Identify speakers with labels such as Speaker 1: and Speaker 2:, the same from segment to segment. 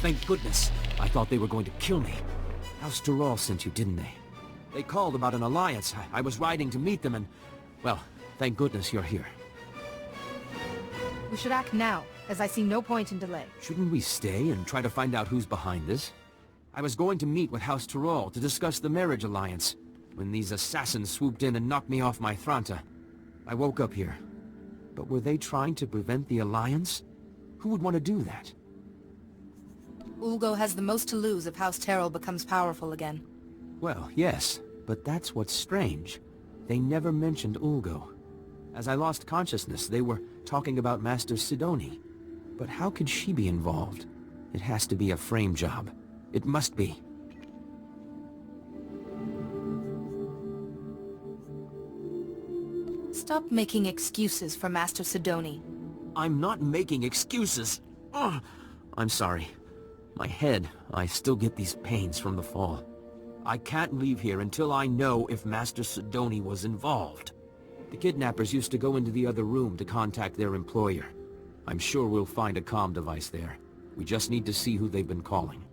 Speaker 1: thank goodness. I thought they were going to kill me. House Tyrrell sent you, didn't they? They called about an alliance. I was riding to meet them and... well, thank goodness you're here.
Speaker 2: We should act now, as I see no point in delay.
Speaker 1: Shouldn't we stay and try to find out who's behind this? I was going to meet with House Tyrrell to discuss the marriage alliance, when these assassins swooped in and knocked me off my Thranta. I woke up here. But were they trying to prevent the alliance? Who would want to do that?
Speaker 2: Ulgo has the most to lose if House Tyrrell becomes powerful again.
Speaker 1: Well, yes, but that's what's strange. They never mentioned Ulgo. As I lost consciousness, they were talking about Master Sidoni. But how could she be involved? It has to be a frame job. It must be.
Speaker 2: Stop making excuses for Master Sidoni.
Speaker 1: I'm not making excuses. Ugh. I'm sorry. My head, I still get these pains from the fall. I can't leave here until I know if Master Sidoni was involved. The kidnappers used to go into the other room to contact their employer. I'm sure we'll find a comm device there. We just need to see who they've been calling.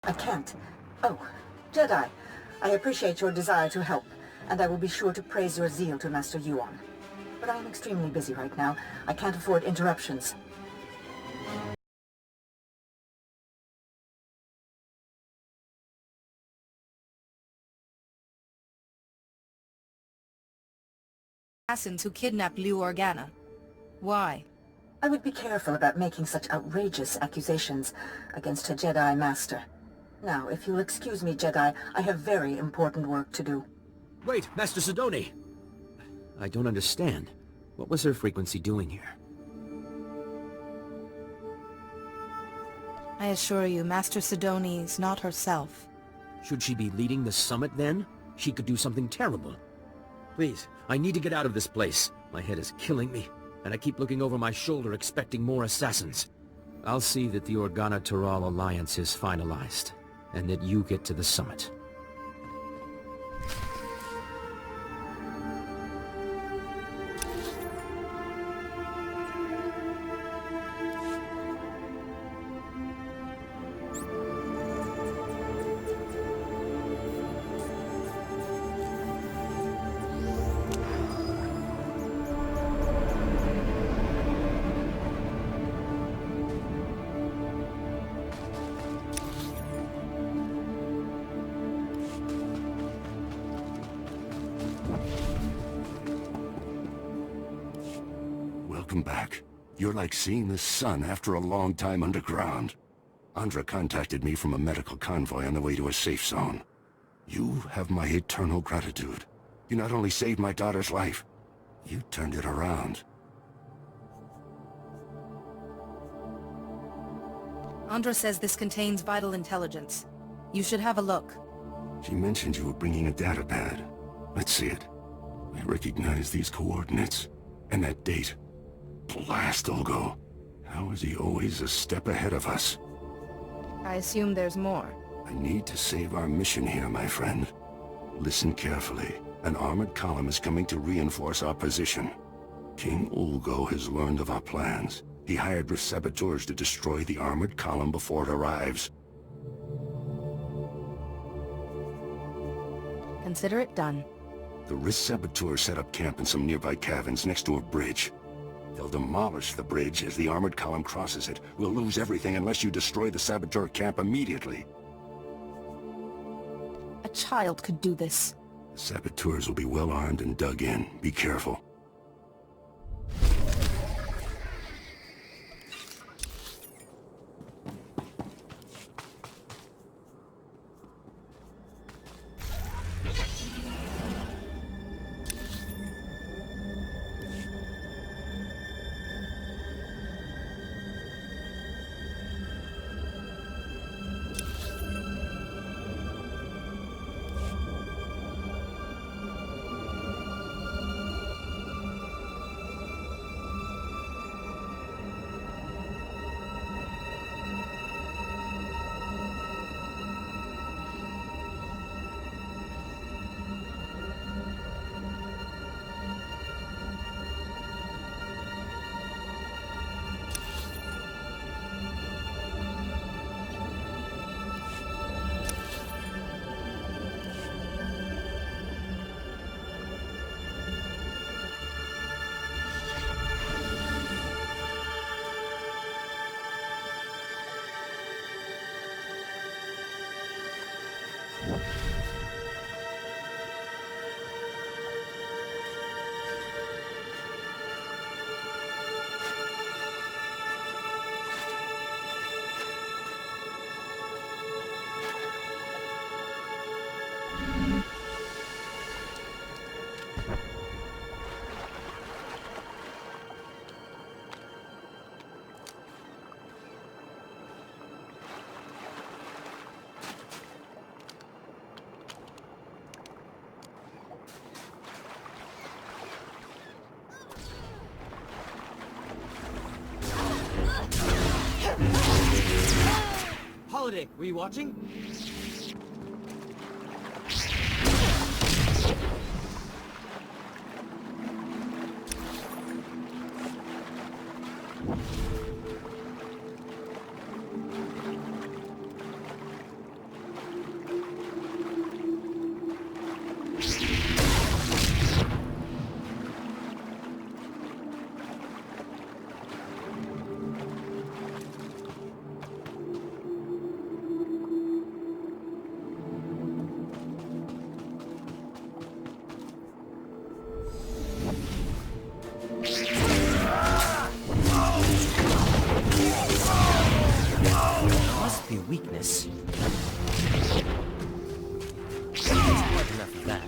Speaker 3: I can't. Oh, Jedi, I appreciate your desire to help, and I will be sure to praise your zeal to Master Yuan. But I am extremely busy right now. I can't afford interruptions.
Speaker 2: Assassins who kidnapped Liu Organa. Why?
Speaker 3: I would be careful about making such outrageous accusations against a Jedi Master. Now, if you'll excuse me, Jedi, I have very important work to do.
Speaker 1: Wait, Master Sidoni! I don't understand. What was her frequency doing here?
Speaker 2: I assure you, Master Sidoni is not herself.
Speaker 1: Should she be leading the summit then? She could do something terrible. Please, I need to get out of this place. My head is killing me, and I keep looking over my shoulder expecting more assassins. I'll see that the Organa-Tyrrell alliance is finalized, and that you get to the summit.
Speaker 4: Welcome back. You're like seeing the sun after a long time underground. Andra contacted me from a medical convoy on the way to a safe zone. You have my eternal gratitude. You not only saved my daughter's life, you turned it around.
Speaker 2: Andra says this contains vital intelligence. You should have a look.
Speaker 4: She mentioned you were bringing a datapad. Let's see it. I recognize these coordinates. And that date. Blast Ulgo. How is he always a step ahead of us?
Speaker 2: I assume there's more.
Speaker 4: I need to save our mission here, my friend. Listen carefully. An armored column is coming to reinforce our position. King Ulgo has learned of our plans. He hired saboteurs to destroy the armored column before it arrives.
Speaker 2: Consider it done.
Speaker 4: The Risk saboteurs set up camp in some nearby caverns next to a bridge. They'll demolish the bridge as the armored column crosses it. We'll lose everything unless you destroy the saboteur camp immediately.
Speaker 2: A child could do this.
Speaker 4: The saboteurs will be well armed and dug in. Be careful.
Speaker 1: Holiday, were you watching? Must be a weakness. There's quite enough of that.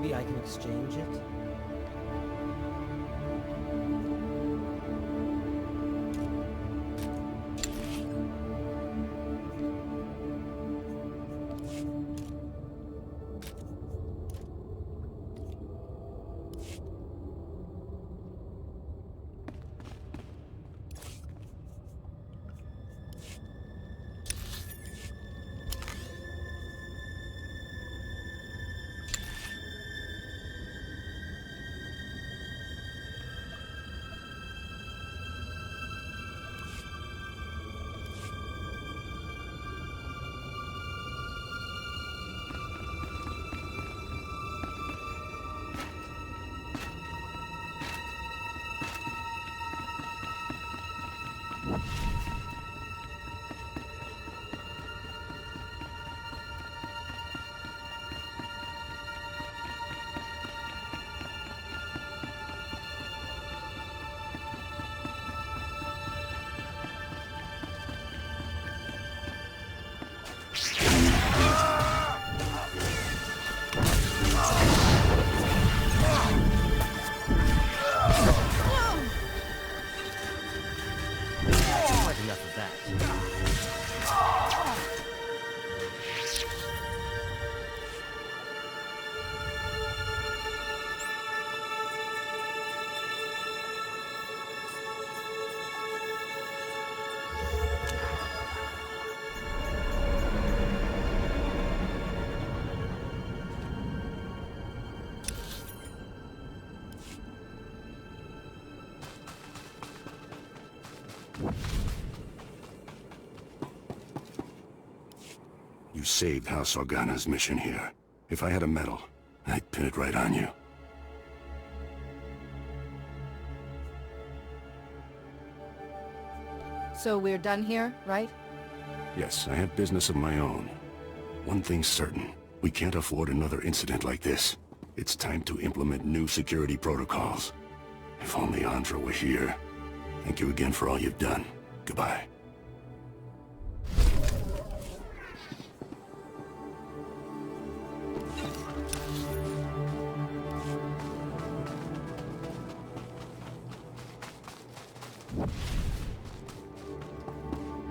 Speaker 5: Maybe I can exchange it? Enough of that.
Speaker 4: You saved House Organa's mission here. If I had a medal, I'd pin it right on you.
Speaker 2: So we're done here, right?
Speaker 4: Yes, I have business of my own. One thing's certain. We can't afford another incident like this. It's time to implement new security protocols. If only Andra were here. Thank you again for all you've done. Goodbye.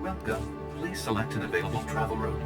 Speaker 6: Welcome. Please select an available travel route.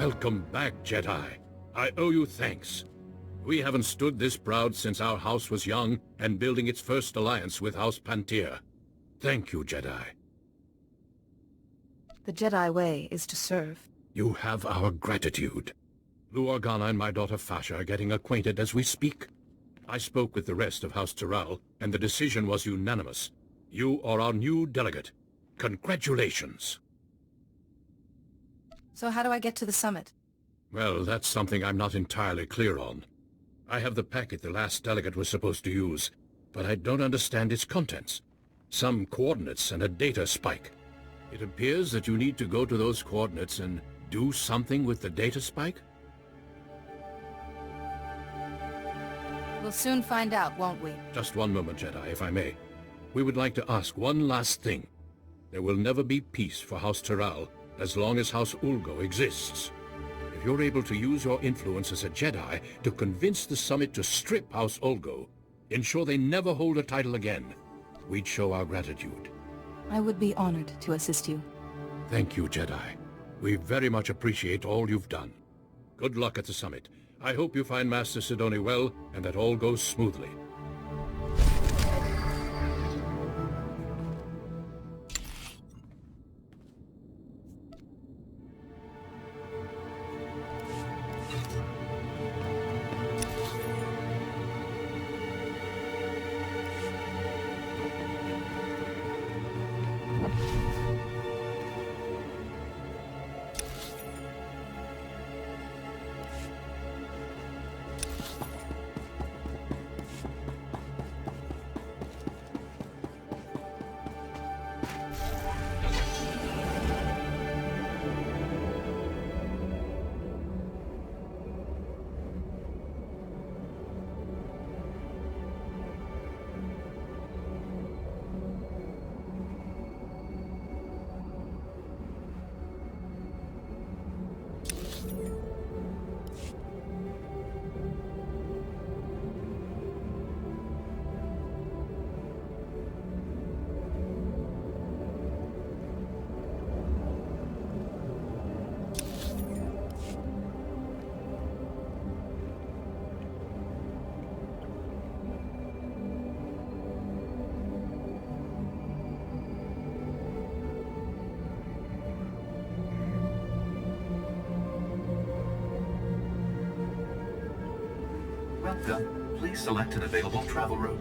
Speaker 7: Welcome back, Jedi. I owe you thanks. We haven't stood this proud since our house was young and building its first alliance with House Pantir. Thank you, Jedi.
Speaker 2: The Jedi way is to serve.
Speaker 7: You have our gratitude. Lu Organa and my daughter Fasha are getting acquainted as we speak. I spoke with the rest of House Tyral, and the decision was unanimous. You are our new delegate. Congratulations.
Speaker 2: So how do I get to the summit?
Speaker 7: Well, that's something I'm not entirely clear on. I have the packet the last delegate was supposed to use, but I don't understand its contents. Some coordinates and a data spike. It appears that you need to go to those coordinates and do something with the data spike?
Speaker 2: We'll soon find out, won't we?
Speaker 7: Just one moment, Jedi, if I may. We would like to ask one last thing. There will never be peace for House Tyral as long as House Ulgo exists. If you're able to use your influence as a Jedi to convince the Summit to strip House Ulgo, ensure they never hold a title again, we'd show our gratitude.
Speaker 2: I would be honored to assist you.
Speaker 7: Thank you, Jedi. We very much appreciate all you've done. Good luck at the Summit. I hope you find Master Sidoni well, and that all goes smoothly.
Speaker 6: Welcome. Please select an available travel route.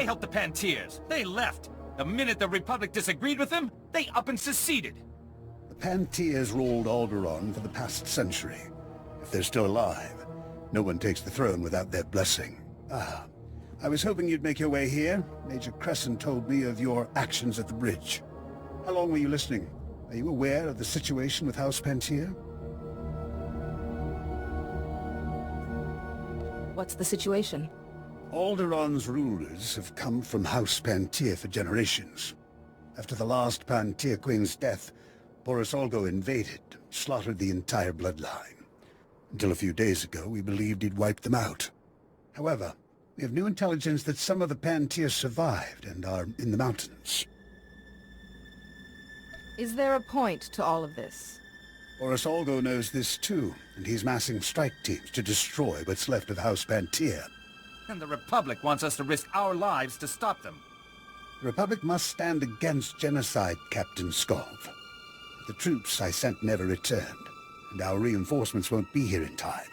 Speaker 8: Why help the Pantiers? They left. The minute the Republic disagreed with them, they up and seceded.
Speaker 9: The Pantiers ruled Alderaan for the past century. If they're still alive, no one takes the throne without their blessing. Ah, I was hoping you'd make your way here. Major Crescent told me of your actions at the bridge. How long were you listening? Are you aware of the situation with House Pantier?
Speaker 2: What's the situation?
Speaker 9: Alderaan's rulers have come from House Pantier for generations. After the last Pantier Queen's death, Boris Olgo invaded, slaughtered the entire bloodline. Until a few days ago, we believed he'd wiped them out. However, we have new intelligence that some of the Pantiers survived and are in the mountains.
Speaker 2: Is there a point to all of this?
Speaker 9: Boris Olgo knows this too, and he's massing strike teams to destroy what's left of House Pantier.
Speaker 8: And the Republic wants us to risk our lives to stop them.
Speaker 9: The Republic must stand against genocide, Captain Skov. The troops I sent never returned, and our reinforcements won't be here in time.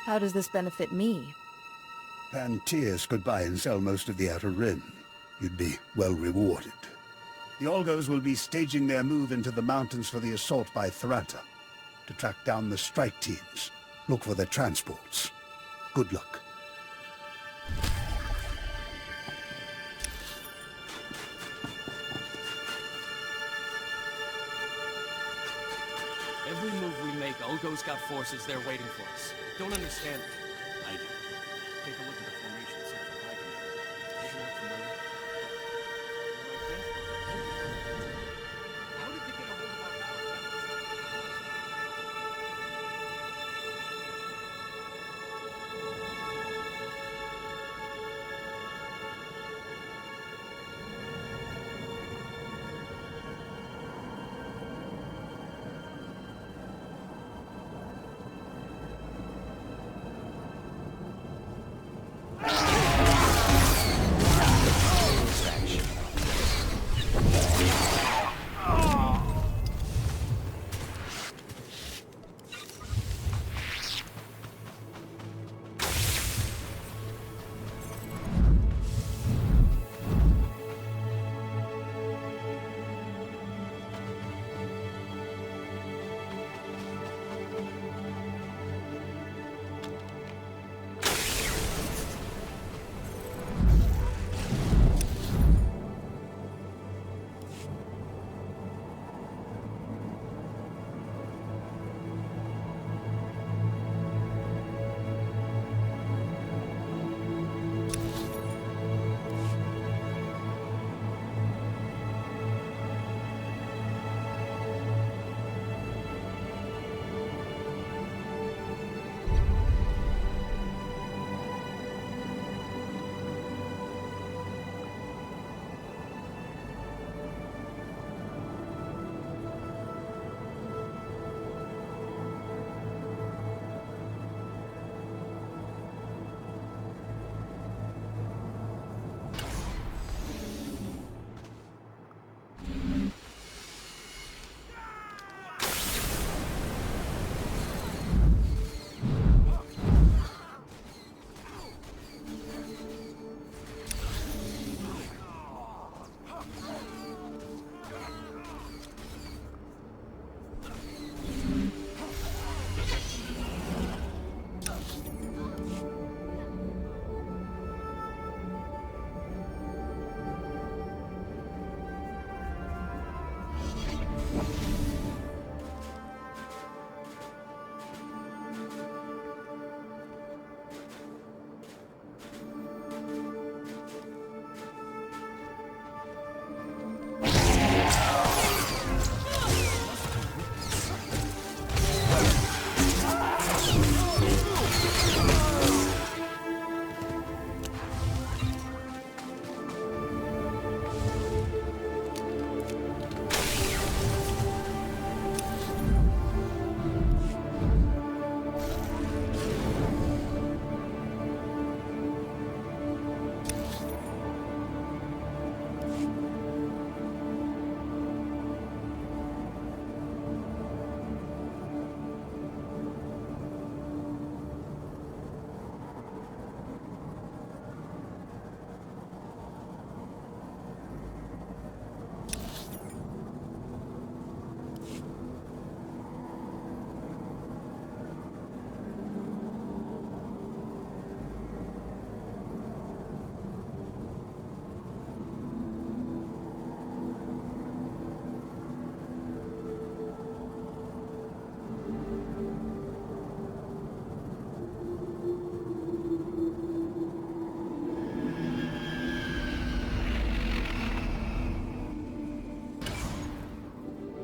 Speaker 2: How does this benefit me?
Speaker 9: Pantiers could buy and sell most of the Outer Rim. You'd be well rewarded. The Olgos will be staging their move into the mountains for the assault by Tharanta. To track down the strike teams, look for their transports. Good luck.
Speaker 1: Every move we make, Olgo's got forces there waiting for us. Don't understand it. I do. Take a look at the formation set for Tiger. Doesn't look familiar. How did they get a hold of our power?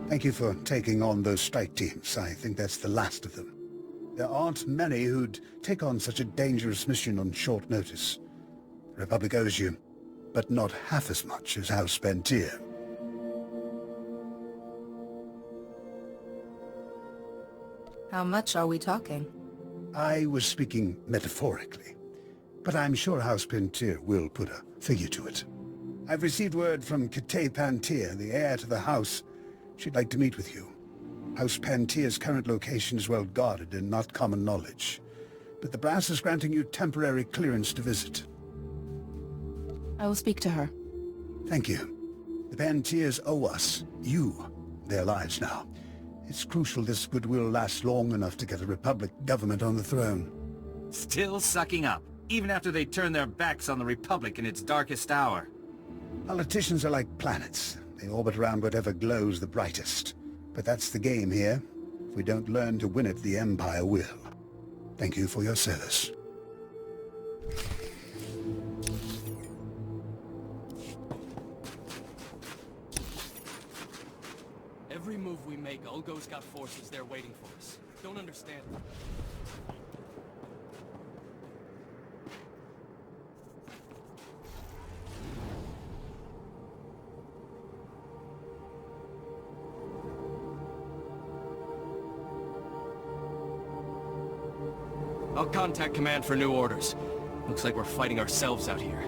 Speaker 9: Thank you for taking on those strike teams. I think that's the last of them. There aren't many who'd take on such a dangerous mission on short notice. The Republic owes you, but not half as much as House Pentier.
Speaker 2: How much are we talking?
Speaker 9: I was speaking metaphorically, but I'm sure House Pentier will put a figure to it. I've received word from Kitay Pentier, the heir to the house. She'd like to meet with you. House Pentier's current location is well guarded and not common knowledge, but the brass is granting you temporary clearance to visit.
Speaker 2: I will speak to her.
Speaker 9: Thank you. The Pentiers owe us, you, their lives now. It's crucial this goodwill lasts long enough to get a Republic government on the throne.
Speaker 8: Still sucking up, even after they turn their backs on the Republic in its darkest hour.
Speaker 9: Politicians are like planets. They orbit around whatever glows the brightest. But that's the game here. If we don't learn to win it, the Empire will. Thank you for your service.
Speaker 5: Every move we make, Ulgo's got forces there waiting for us. Don't understand it. I'll contact command for new orders. Looks like we're fighting ourselves out here.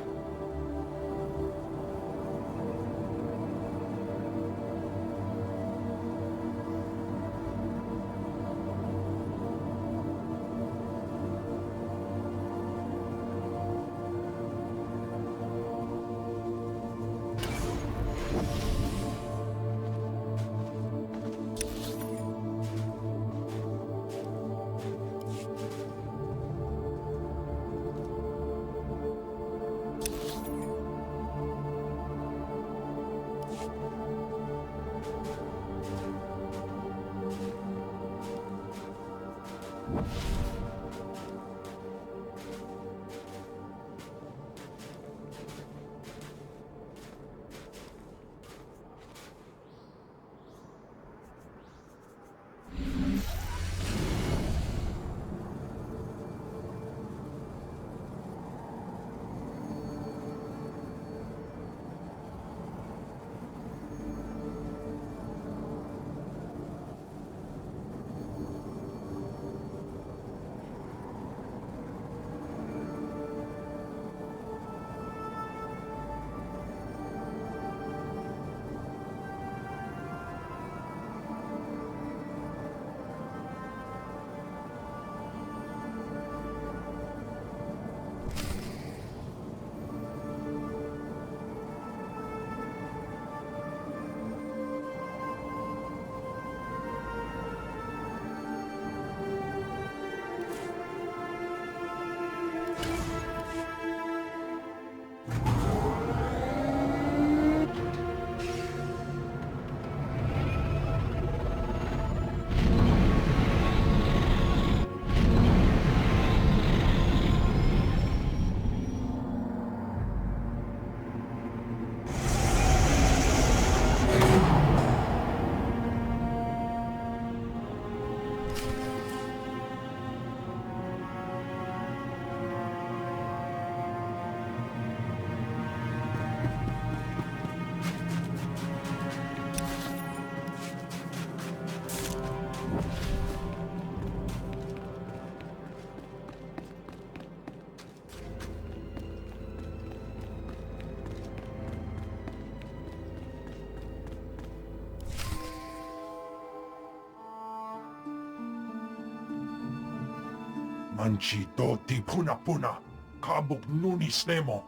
Speaker 10: Manchi doti puna puna, kabuk nunis nemo.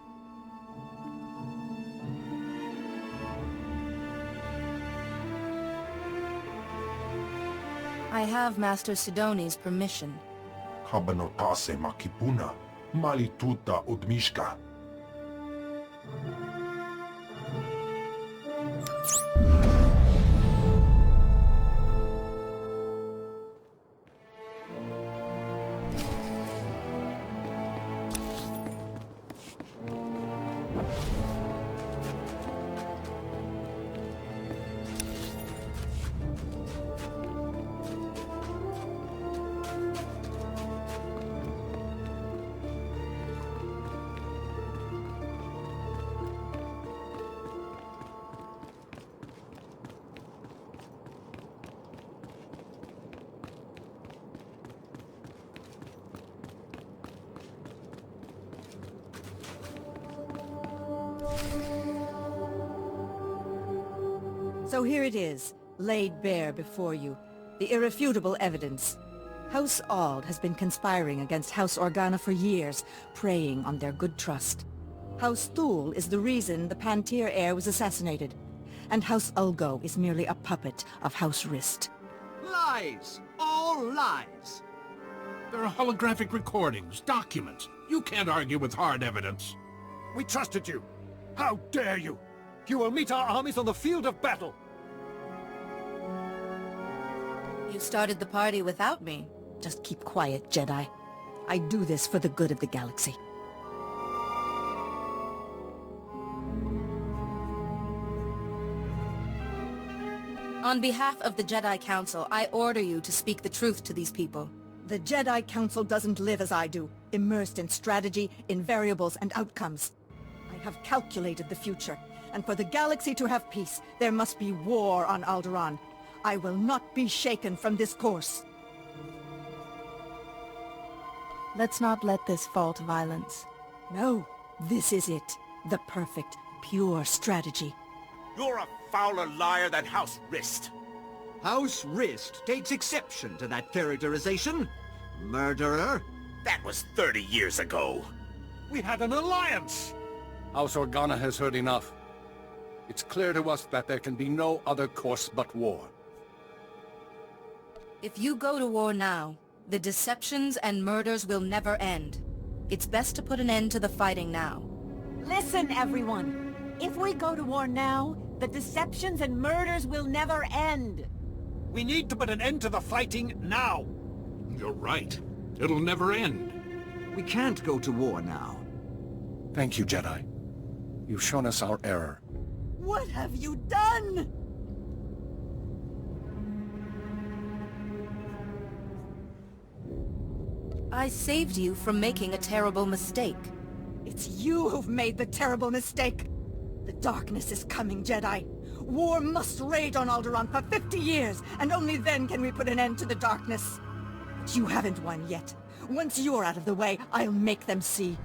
Speaker 2: I have Master Sidoni's permission.
Speaker 10: Kabanotase makipuna, malituta udmishka.
Speaker 11: So here it is, laid bare before you. The irrefutable evidence. House Ald has been conspiring against House Organa for years, preying on their good trust. House Thule is the reason the Pantir heir was assassinated. And House Ulgo is merely a puppet of House Rist.
Speaker 12: Lies! All lies!
Speaker 7: There are holographic recordings, documents. You can't argue with hard evidence.
Speaker 12: We trusted you! How dare you! You will meet our armies on the field of battle!
Speaker 2: You started the party without me.
Speaker 11: Just keep quiet, Jedi. I do this for the good of the galaxy.
Speaker 2: On behalf of the Jedi Council, I order you to speak the truth to these people.
Speaker 11: The Jedi Council doesn't live as I do, immersed in strategy, in variables, and outcomes. I have calculated the future, and for the galaxy to have peace, there must be war on Alderaan. I will not be shaken from this course.
Speaker 2: Let's not let this fall to violence.
Speaker 11: No, this is it. The perfect, pure strategy.
Speaker 12: You're a fouler liar than House Rist. House Rist takes exception to that characterization. Murderer.
Speaker 8: That was 30 years ago.
Speaker 12: We had an alliance.
Speaker 13: House Organa has heard enough. It's clear to us that there can be no other course but war.
Speaker 2: If you go to war now, the deceptions and murders will never end. It's best to put an end to the fighting now.
Speaker 14: Listen, everyone. If we go to war now, the deceptions and murders will never end.
Speaker 12: We need to put an end to the fighting now.
Speaker 7: You're right. It'll never end.
Speaker 12: We can't go to war now.
Speaker 13: Thank you, Jedi. You've shown us our error.
Speaker 11: What have you done?
Speaker 2: I saved you from making a terrible mistake.
Speaker 11: It's you who've made the terrible mistake. The darkness is coming, Jedi. War must rage on Alderaan for 50 years, and only then can we put an end to the darkness. But you haven't won yet. Once you're out of the way, I'll make them see.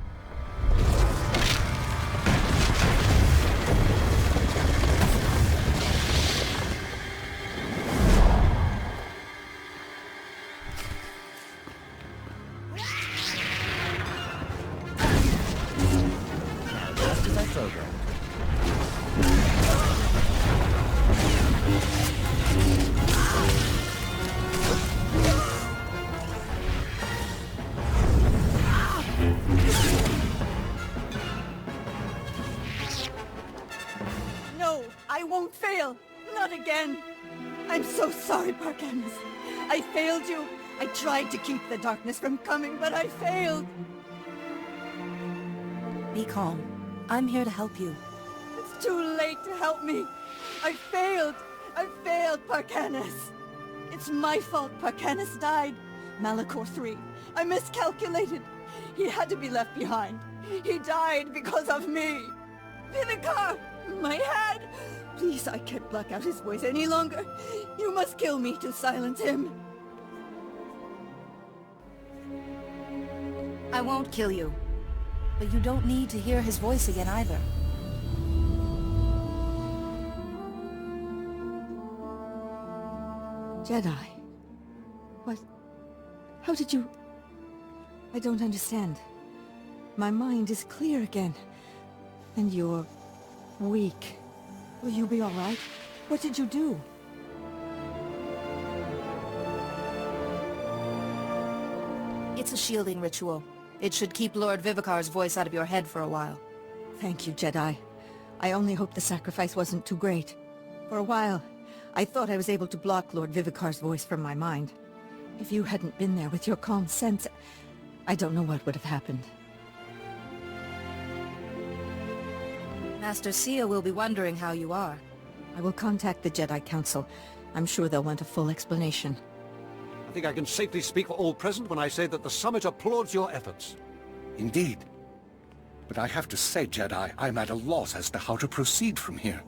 Speaker 11: No, I won't fail. Not again. I'm so sorry, Parkanis. I failed you. I tried to keep the darkness from coming, but I failed.
Speaker 2: Be calm. I'm here to help you.
Speaker 11: It's too late to help me. I failed. I failed, Parkanis. It's my fault Parkanis died. Malachor III. I miscalculated. He had to be left behind. He died because of me. Vivicar! My head! Please, I can't block out his voice any longer. You must kill me to silence him.
Speaker 2: I won't kill you. But you don't need to hear his voice again either.
Speaker 11: Jedi. What? How did you... I don't understand. My mind is clear again. And you're... weak. Will you be all right? What did you do?
Speaker 2: It's a shielding ritual. It should keep Lord Vivicar's voice out of your head for a while.
Speaker 11: Thank you, Jedi. I only hope the sacrifice wasn't too great. For a while, I thought I was able to block Lord Vivicar's voice from my mind. If you hadn't been there with your calm sense, I don't know what would have happened.
Speaker 2: Master Sia will be wondering how you are.
Speaker 11: I will contact the Jedi Council. I'm sure they'll want a full explanation.
Speaker 12: I think I can safely speak for all present when I say that the Summit applauds your efforts.
Speaker 13: Indeed. But I have to say, Jedi, I'm at a loss as to how to proceed from here.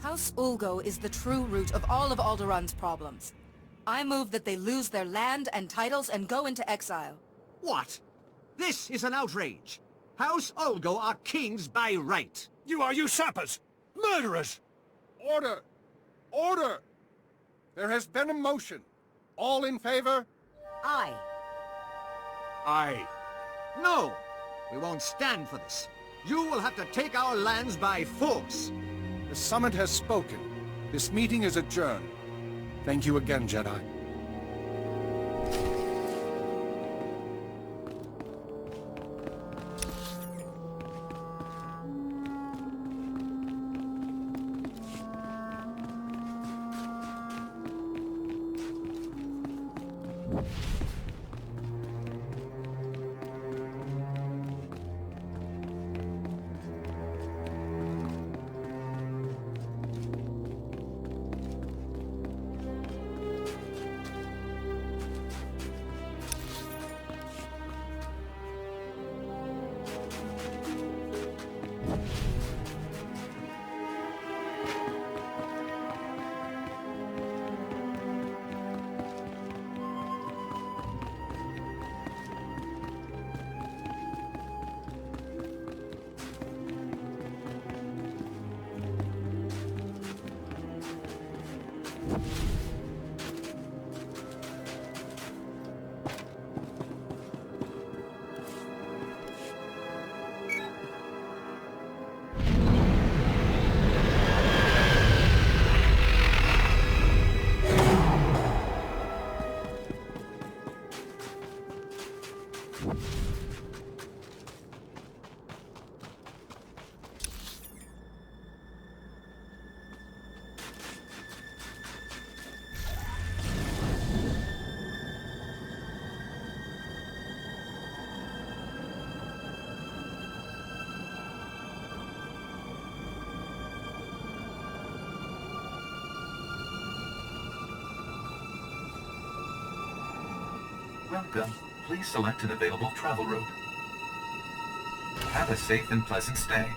Speaker 2: House Ulgo is the true root of all of Alderaan's problems. I move that they lose their land and titles and go into exile.
Speaker 12: What? This is an outrage. House Ulgo are kings by right.
Speaker 13: You are usurpers! Murderers! Order! Order! There has been a motion. All in favor?
Speaker 14: Aye.
Speaker 12: Aye. No! We won't stand for this. You will have to take our lands by force.
Speaker 13: The summit has spoken. This meeting is adjourned. Thank you again, Jedi.
Speaker 6: Welcome. Please select an available travel route. Have a safe and pleasant stay.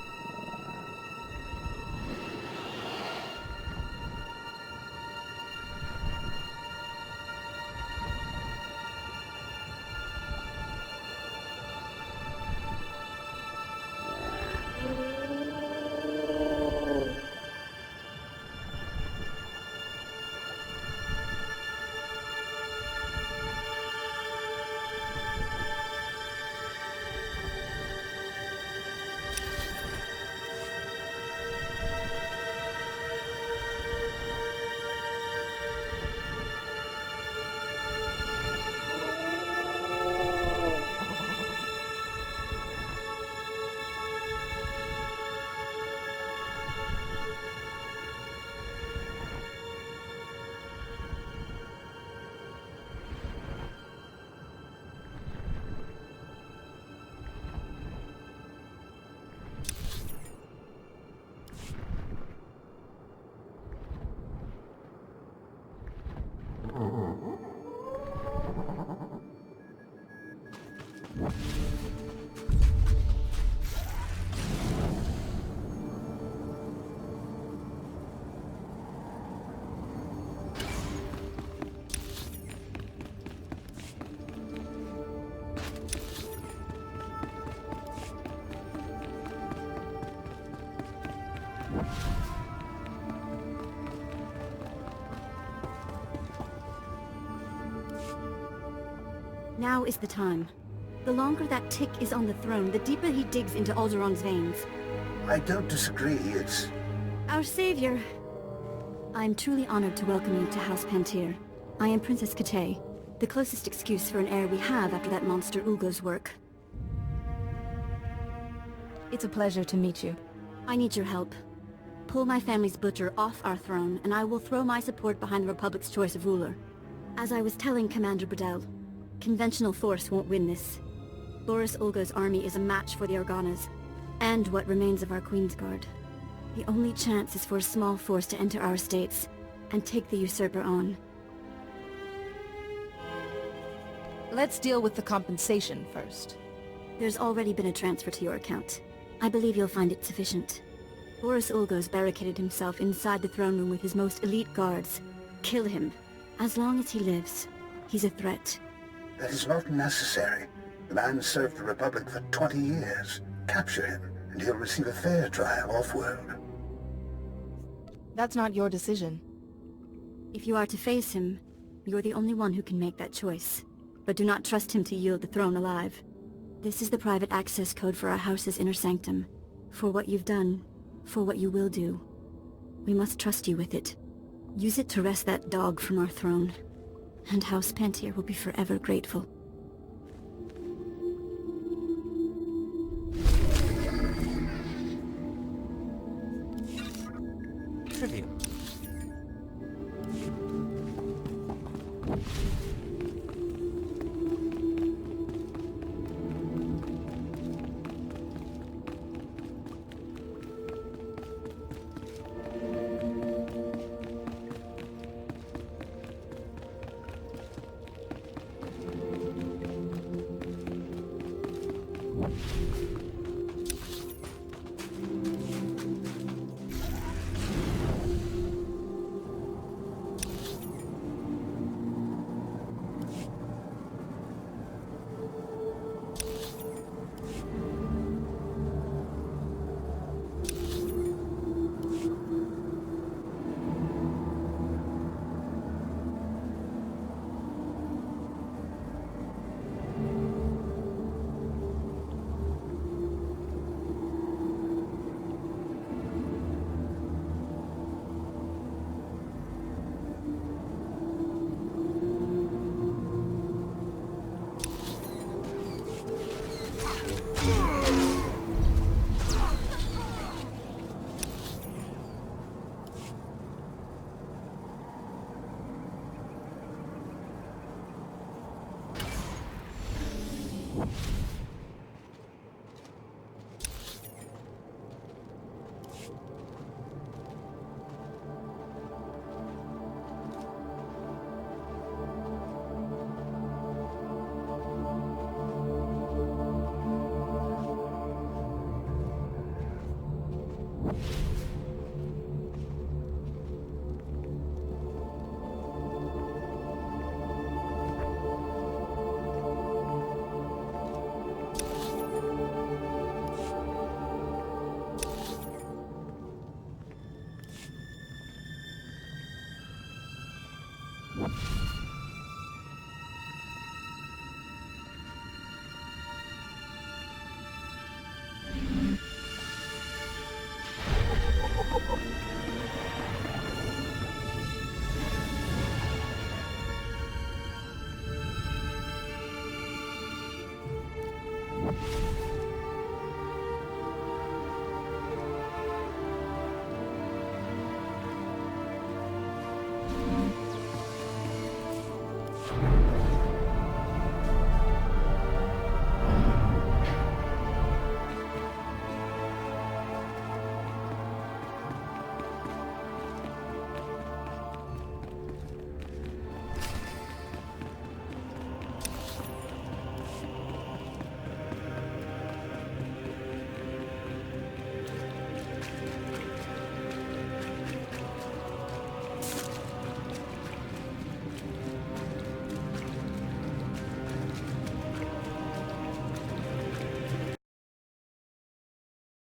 Speaker 15: Now is the time. The longer that tick is on the throne, the deeper he digs into Alderaan's veins.
Speaker 9: I don't disagree, it's...
Speaker 15: Our savior. I am truly honored to welcome you to House Pantir. I am Princess Katay, the closest excuse for an heir we have after that monster Ulgo's work.
Speaker 2: It's a pleasure to meet you.
Speaker 15: I need your help. Pull my family's butcher off our throne, and I will throw my support behind the Republic's choice of ruler. As I was telling Commander Bradell, conventional force won't win this. Boris Ulgo's army is a match for the Organas, and what remains of our Queensguard. The only chance is for a small force to enter our states, and take the usurper on.
Speaker 2: Let's deal with the compensation first.
Speaker 15: There's already been a transfer to your account. I believe you'll find it sufficient. Boris Ulgo's barricaded himself inside the throne room with his most elite guards. Kill him. As long as he lives, he's a threat.
Speaker 9: That is not necessary. The man served the Republic for 20 years. Capture him, and he'll receive a fair trial off-world.
Speaker 2: That's not your decision.
Speaker 15: If you are to face him, you're the only one who can make that choice. But do not trust him to yield the throne alive. This is the private access code for our house's inner sanctum. For what you've done, for what you will do. We must trust you with it. Use it to wrest that dog from our throne. And House Pantier will be forever grateful.
Speaker 1: Trivial.